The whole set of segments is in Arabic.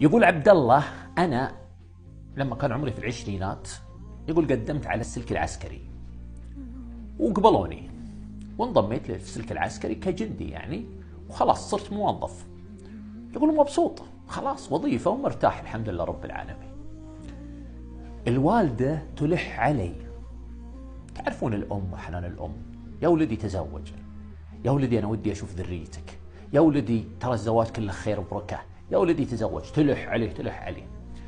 يقول عبد الله: أنا لما كان عمري في العشرينات يقول قدمت على السلك العسكري وقبلوني وانضميت للسلك العسكري كجندي يعني، وخلاص صرت موظف. يقول مبسوط، خلاص وظيفة ومرتاح الحمد لله رب العالمين. الوالدة تلح علي، تعرفون الأم وحنان الأم، يا ولدي تزوج، يا ولدي أنا ودي أشوف ذريتك، يا ولدي ترى الزواج كله خير وبركة، يا ولدي تزوج. تلح عليه تلح عليه.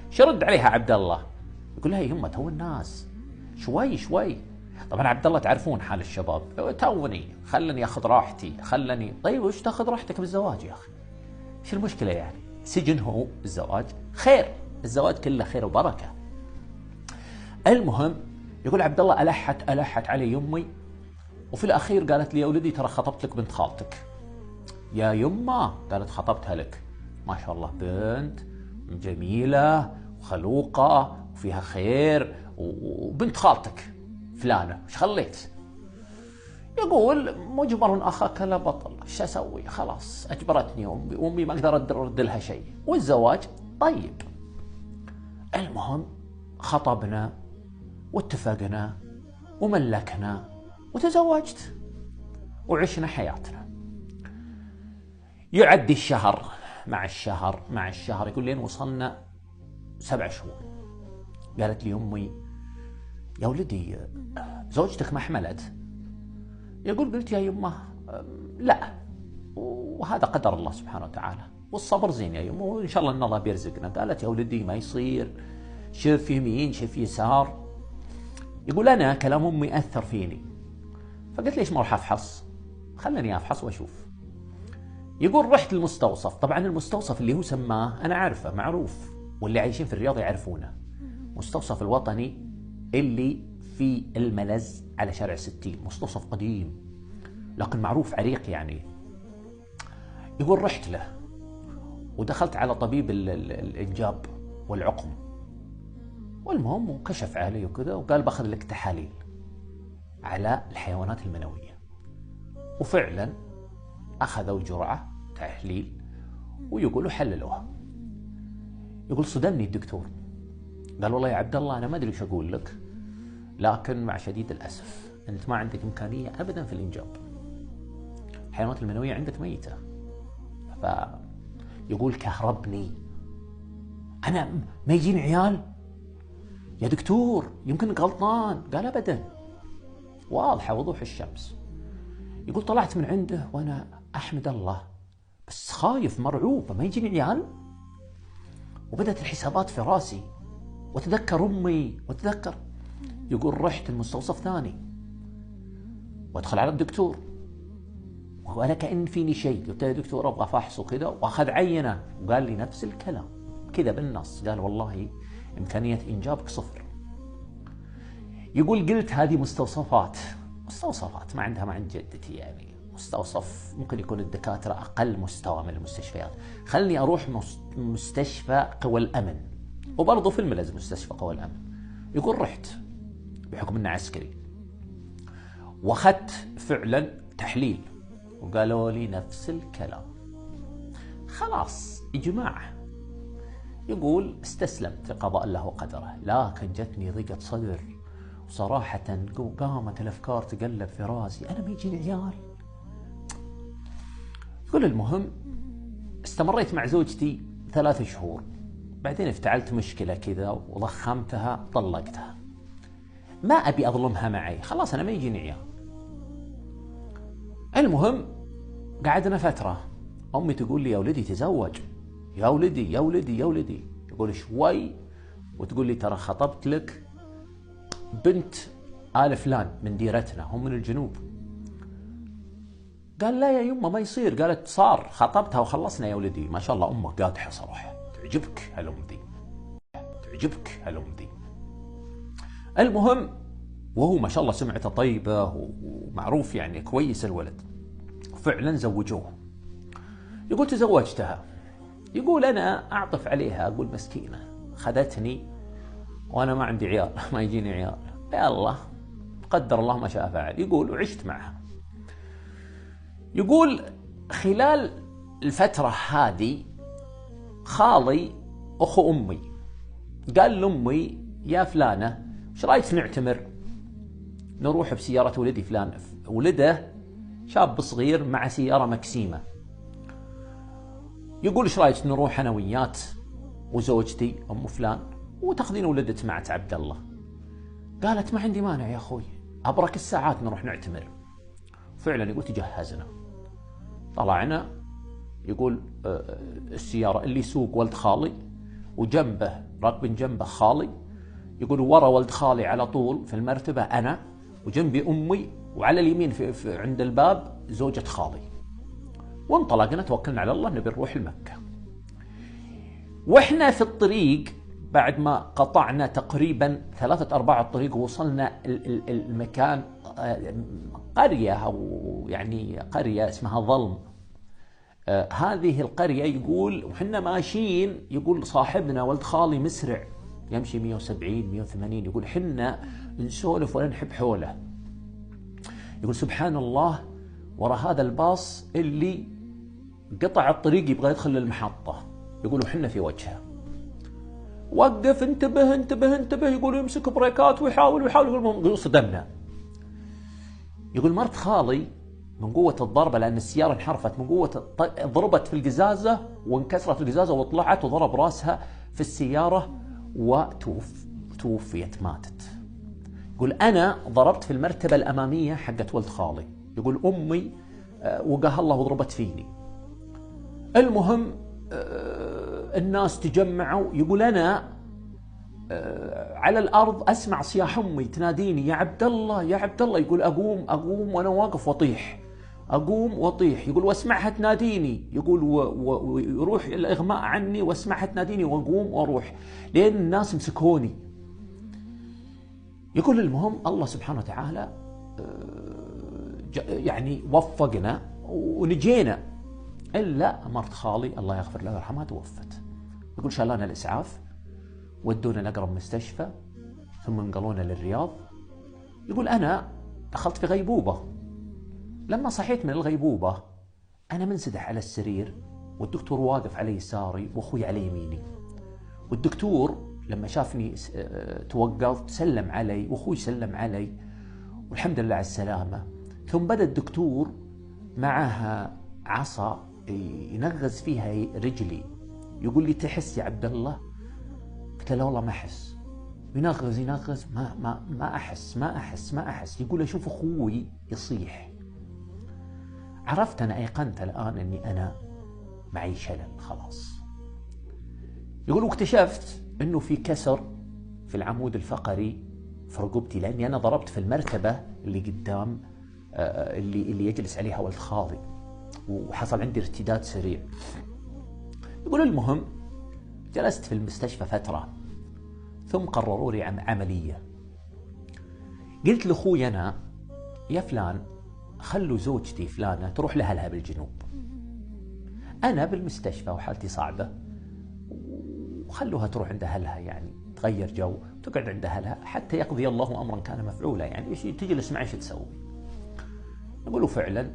شرد عليها عبد الله يقول لها: يما تو الناس شوي شوي. طبعا عبد الله تعرفون حال الشباب، توني خلني اخذ راحتي خلني. طيب وش تاخذ راحتك بالزواج يا اخي؟ ايش المشكله يعني؟ سجن هو الزواج خير، الزواج كله خير وبركه. المهم يقول عبد الله الحت علي يمي، وفي الاخير قالت لي: يا ولدي ترى خطبت لك بنت خالتك. يا يما، قالت: خطبتها لك، ما شاء الله بنت جميله وخلوقه وفيها خير وبنت خالتك فلانه، ايش خليت؟ يقول: مجبر اخاك لا بطل، ايش اسوي؟ خلاص اجبرتني امي، وامي ما اقدر ارد لها شيء، والزواج طيب. المهم خطبنا واتفقنا وملكنا وتزوجت وعشنا حياتنا. يعدي الشهر مع الشهر مع الشهر، يقول لين وصلنا 7 شهور. قالت لي امي: يا ولدي زوجتك ما حملت؟ يقول: قلت يا يمه لا، وهذا قدر الله سبحانه وتعالى، والصبر زين يا يمه، وان شاء الله ان الله بيرزقنا. قالت: يا ولدي ما يصير، شوف يمين شوف يسار. يقول: انا كلام امي اثر فيني، فقلت ليش ما اروح افحص، خلني افحص واشوف. يقول: رحت المستوصف. طبعا المستوصف اللي هو سماه انا عارفه، معروف، واللي عايشين في الرياض يعرفونه، مستوصف الوطني اللي في الملز على شارع 60، مستوصف قديم لكن معروف عريق يعني. يقول: رحت له ودخلت على طبيب الإنجاب والعقم، والمهم وكشف علي وكذا، وقال: باخذ لك تحاليل على الحيوانات المنوية. وفعلا أخذوا جرعة تحليل ويقولوا حللوها. يقول: صدمني الدكتور، قال: والله يا عبد الله أنا ما أدري وش أقول لك، لكن مع شديد الأسف أنت ما عندك إمكانية أبدا في الإنجاب، الحيوانات المنوية عندك ميتة. فيقول: كهربني، أنا ما يجيني عيال يا دكتور، يمكن غلطان. قال: أبدا، واضحة وضوح الشمس. يقول: طلعت من عنده وأنا أحمد الله، بس خايف مرعوب ما يجيني عيال. وبدأت الحسابات في راسي، وتذكر أمي وتذكر. يقول: رحت المستوصف ثاني وادخل على الدكتور، وأنا كأن فيني شيء. قلت له: يا دكتور أبغى فحص وكذا، وأخذ عينة وقال لي نفس الكلام كذا بالنص، قال: والله إمكانية إنجابك 0. يقول: قلت هذه مستوصفات ما عندها ما عند جدتي يعني، مستوصف ممكن يكون الدكاترة أقل مستوى من المستشفيات، خلني أروح مستشفى قوى الأمن، وبرضه في الملز مستشفى قوى الأمن. يقول: رحت بحكم أنه عسكري، واخذت فعلا تحليل وقالوا لي نفس الكلام، خلاص إجماع. يقول: استسلمت لقضاء الله وقدره، لكن جتني ضيقة صدر، وصراحة قامت الأفكار تقلب في راسي، أنا ما يجيني عيال. يقول: المهم استمريت مع زوجتي 3 شهور، بعدين افتعلت مشكلة كذا وضخمتها طلقتها. ما أبي أظلمها معي، خلاص أنا ما يجيني عيال. المهم قعدنا فترة، أمي تقول لي: يا ولدي تزوج، يا ولدي يا ولدي يا ولدي. يقول: شوي وتقول لي: ترى خطبت لك بنت آل فلان من ديرتنا، هم من الجنوب. قال: لا يا يمه ما يصير. قالت: صار، خطبتها وخلصنا يا ولدي. ما شاء الله أمه قادحة صراحة، تعجبك هالأم ذي، تعجبك هالأم ذي. المهم وهو ما شاء الله سمعته طيبة ومعروف يعني كويس الولد، فعلا زوجوه. يقول: تزوجتها. يقول: أنا أعطف عليها، أقول مسكينة خذتني وأنا ما عندي عيال، ما يجيني عيال، يا الله قدر الله ما شاء فعل. يقول: وعشت معها. يقول: خلال الفترة هذه خالي أخو أمي، قال لأمي يا فلانة ايش رايك نعتمر؟ نروح بسيارة ولدي فلان، ولده شاب صغير مع سيارة مكسيمة. يقول ايش رايك نروح أنا وياك وزوجتي أم فلان وتاخذين ولدك معك عبد الله؟ قالت ما عندي مانع يا أخوي، أبرك الساعات نروح نعتمر. فعلا يقول تجهزنا، طلعنا. يقول السيارة اللي يسوق ولد خالي وجنبه راكبين جنبه خالي، يقول ورا ولد خالي على طول في المرتبة أنا، وجنبي أمي، وعلى اليمين في عند الباب زوجة خالي. وانطلقنا توكلنا على الله نبي نروح لمكة. واحنا في الطريق بعد ما قطعنا تقريبا 3/4 الطريق ووصلنا المكان، قرية أو يعني قرية اسمها ظلم. هذه القرية يقول وحنا ماشيين، يقول صاحبنا ولد خالي مسرع يمشي 170 180، يقول حنا نسولف ولا نحب حوله. يقول سبحان الله ورا هذا الباص اللي قطع الطريق يبغى يدخل للمحطة، يقولوا حنا في وجهه، وقف انتبه انتبه انتبه، يقول يمسك بريكات ويحاول يقول صدمنا. يقول مرت خالي من قوة الضربة لأن السيارة انحرفت من قوة ضربت في القزازة وانكسرت القزازة وطلعت وضرب راسها في السيارة وتوفيت ماتت. يقول أنا ضربت في المرتبة الأمامية حقت ولد خالي، يقول أمي وقاها الله وضربت فيني. المهم الناس تجمعوا، يقول أنا على الأرض أسمع صياح أمي تناديني يا عبد الله يا عبد الله، يقول أقوم وأنا واقف وأطيح، أقوم وأطيح، يقول وأسمعها تناديني، يقول ويروح الإغماء عني وأسمعها تناديني وأقوم وأروح لأن الناس مسكوني. يقول المهم الله سبحانه وتعالى يعني وفقنا ونجينا، إلا مرت خالي الله يغفر له ويرحمها توفت. يقول شالنا الإسعاف ودونا لأقرب مستشفى ثم انقلونا للرياض. يقول أنا دخلت في غيبوبة، لما صحيت من الغيبوبة أنا منسدح على السرير والدكتور واقف على يساري وأخوي على يميني. والدكتور لما شافني توقفت سلم علي وأخوي سلم علي والحمد لله على السلامة. ثم بدأ الدكتور معها عصا ينغز فيها رجلي، يقول لي تحس يا عبد الله؟ قلت له والله ما أحس. ينغز ما أحس. يقول أشوف أخوي يصيح. عرفت أنا أيقنت الآن أني أنا معي شلل خلاص. يقول واكتشفت أنه في كسر في العمود الفقري في رقبتي لأني أنا ضربت في المرتبة اللي قدام اللي يجلس عليها ولد خالي وحصل عندي ارتداد سريع. يقول المهم جلست في المستشفى فترة ثم قرروا لي عملية. قلت لأخوي أنا يا فلان خلوا زوجتي فلانة تروح لأهلها بالجنوب، أنا بالمستشفى وحالتي صعبة، وخلوها تروح عند أهلها يعني تغير جو تقعد عند أهلها حتى يقضي الله أمرا كان مفعولا، يعني إيش تجلس معي إيش تسوي. يقولوا فعلا.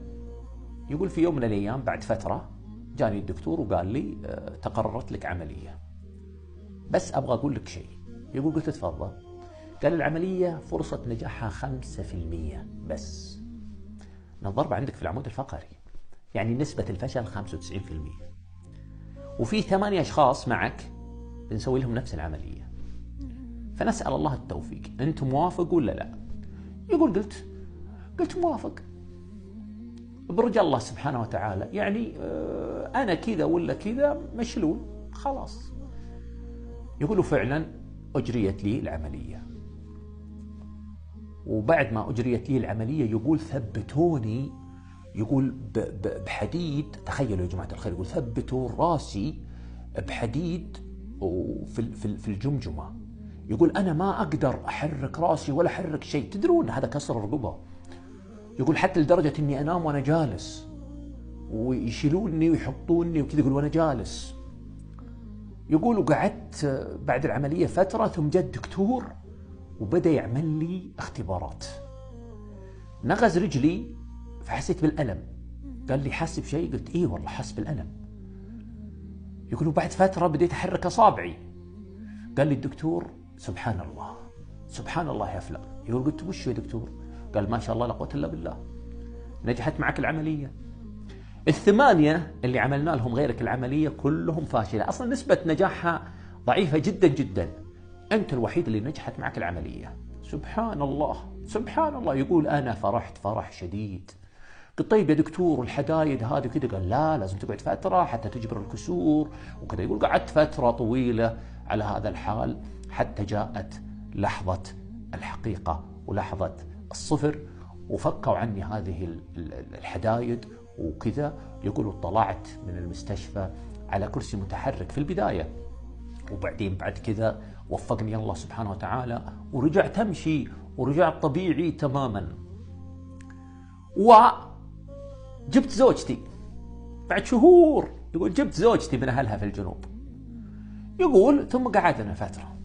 يقول في يوم من الأيام بعد فترة جاني الدكتور وقال لي تقررت لك عملية بس أبغى أقول لك شيء. يقول قلت تفضل. قال العملية فرصة نجاحها 5% بس، الضربة عندك في العمود الفقري يعني نسبة الفشل 95%، وفي 8 أشخاص معك بنسوي لهم نفس العملية، فنسأل الله التوفيق. أنت موافق ولا لا؟ يقول قلت موافق برجاء الله سبحانه وتعالى، يعني أنا كذا ولا كذا مشلول خلاص. يقولوا فعلا أجريت لي العملية، وبعد ما أجريت لي العملية يقول ثبتوني، يقول بحديد، تخيلوا يا جماعة الخير، يقول ثبتوا راسي بحديد في الجمجمة. يقول أنا ما أقدر أحرك راسي ولا أحرك شيء، تدرون هذا كسر الرقبة. يقول حتى لدرجة إني أنام وأنا جالس ويشيلوني ويحطوني وكذا، يقول وأنا جالس. يقول وقعدت بعد العملية فترة ثم جاء الدكتور وبدأ يعمل لي اختبارات، نغز رجلي فحسيت بالألم، قال لي حاسس بشيء؟ قلت إيه والله حاسس بالألم. يقول بعد فترة بديت أحرك أصابعي. قال لي الدكتور سبحان الله سبحان الله يا فلان. يقول قلت وش يا دكتور؟ قال ما شاء الله لا قوة إلا بالله، نجحت معك العملية. الثمانية اللي عملنا لهم غيرك العملية كلهم فاشلة، أصلا نسبة نجاحها ضعيفة جدا جدا، أنت الوحيد اللي نجحت معك العملية. سبحان الله سبحان الله. يقول أنا فرحت فرح شديد. قلت طيب يا دكتور الحدايد هذه كذا؟ قال لا لازم تقعد فترة حتى تجبر الكسور وكذا. يقول قعدت فترة طويلة على هذا الحال حتى جاءت لحظة الحقيقة ولحظة الصفر، وفكوا عني هذه الحدايد وكذا. يقولوا طلعت من المستشفى على كرسي متحرك في البداية، وبعدين بعد كذا وفقني الله سبحانه وتعالى ورجعت أمشي ورجعت طبيعي تماما. وجبت زوجتي بعد شهور. يقول جبت زوجتي من أهلها في الجنوب. يقول ثم قعدنا فترة،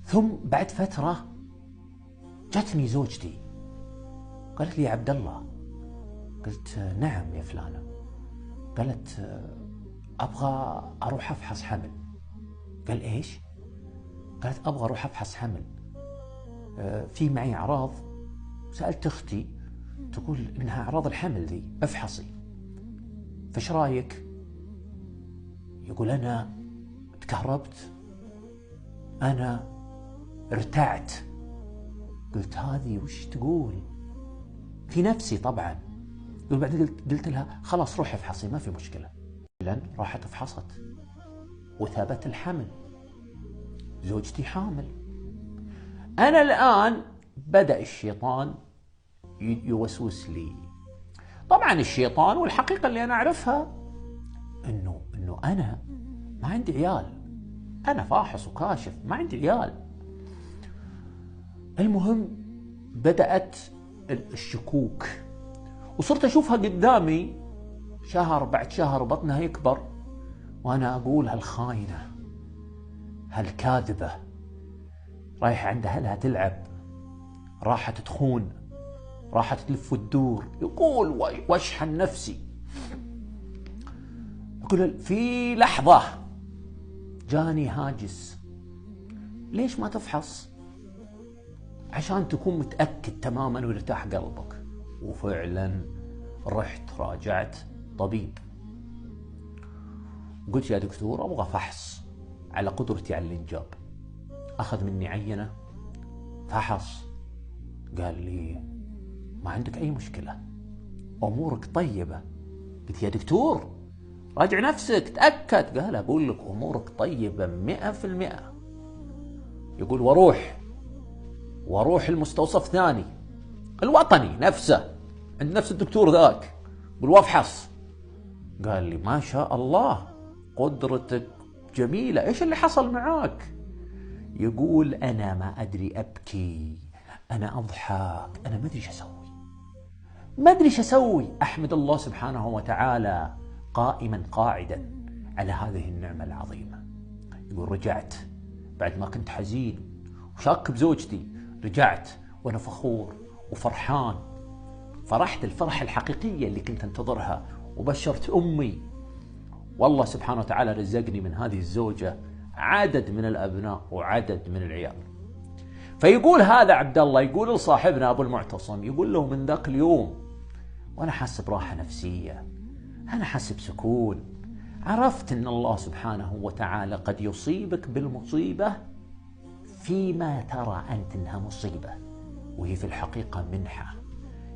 ثم بعد فترة جتني زوجتي قالت لي يا عبد الله. قلت نعم يا فلانة. قالت أبغى أروح أفحص حمل. قال إيش؟ قالت أبغى أروح أفحص حمل، في معي أعراض. سألت أختي تقول إنها أعراض الحمل ذي، افحصي فش رايك؟ يقول أنا تكهربت، أنا ارتعت. قلت هذه وش تقول؟ في نفسي طبعا. يقول بعدين قلت لها خلاص روحي افحصي ما في مشكلة. فعلا راحت افحصت وثبت الحمل، زوجتي حامل. أنا الآن بدأ الشيطان يوسوس لي. طبعا الشيطان والحقيقة اللي أنا أعرفها إنه أنا ما عندي عيال، أنا فاحص وكاشف ما عندي عيال. المهم بدأت الشكوك وصرت أشوفها قدامي شهر بعد شهر بطنها يكبر، وأنا أقول هالخاينة هالكاذبة رايحة عند أهلها تلعب، راحت تخون، راحت تلف وتدور. يقول واشحن نفسي. يقول في لحظة جاني هاجس، ليش ما تفحص عشان تكون متأكد تماما ويرتاح قلبك؟ وفعلا رحت راجعت طبيب، قلت يا دكتور أبغى فحص على قدرتي على الإنجاب. أخذ مني عينة فحص، قال لي ما عندك أي مشكلة، أمورك طيبة. قلت يا دكتور راجع نفسك تأكد. قال أقول لك أمورك طيبة 100%. يقول وروح المستوصف ثاني الوطني نفسه عند نفس الدكتور ذاك، قل وافحص. قال لي ما شاء الله قدرتك جميلة، إيش اللي حصل معاك؟ يقول أنا ما أدري أبكي، أنا أضحك، أنا ما أدري إيش أسوي. أحمد الله سبحانه وتعالى قائما قاعدا على هذه النعمة العظيمة. يقول رجعت بعد ما كنت حزين وشاك بزوجتي، رجعت وأنا فخور وفرحان. فرحت الفرحة الحقيقية اللي كنت انتظرها، وبشرت أمي، والله سبحانه وتعالى رزقني من هذه الزوجة عدد من الأبناء وعدد من العيال. فيقول هذا عبد الله، يقول لصاحبنا أبو المعتصم، يقول له من ذاك اليوم وأنا حاسس براحة نفسية، أنا حاسس بسكون، عرفت أن الله سبحانه وتعالى قد يصيبك بالمصيبة فيما ترى أنت أنها مصيبة، وهي في الحقيقة منحة.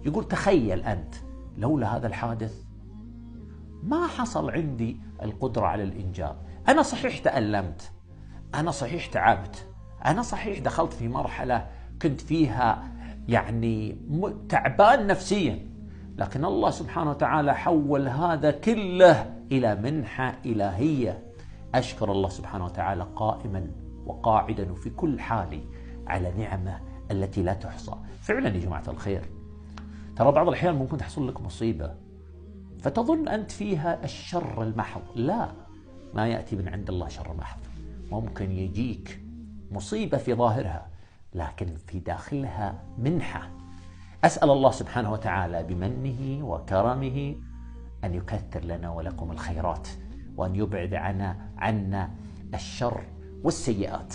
يقول تخيل أنت لولا هذا الحادث ما حصل عندي القدرة على الإنجاب. أنا صحيح تألمت، أنا صحيح تعبت، أنا صحيح دخلت في مرحلة كنت فيها يعني تعبان نفسيا، لكن الله سبحانه وتعالى حول هذا كله إلى منحة إلهية. أشكر الله سبحانه وتعالى قائما وقاعدا وفي كل حال على نعمة التي لا تحصى. فعلا يا جماعة الخير، ترى بعض الأحيان ممكن تحصل لك مصيبة فتظن أنت فيها الشر المحض. لا، ما يأتي من عند الله شر محض. ممكن يجيك مصيبة في ظاهرها لكن في داخلها منحة. أسأل الله سبحانه وتعالى بمنه وكرمه أن يكثر لنا ولكم الخيرات وأن يبعد عنا الشر والسيئات.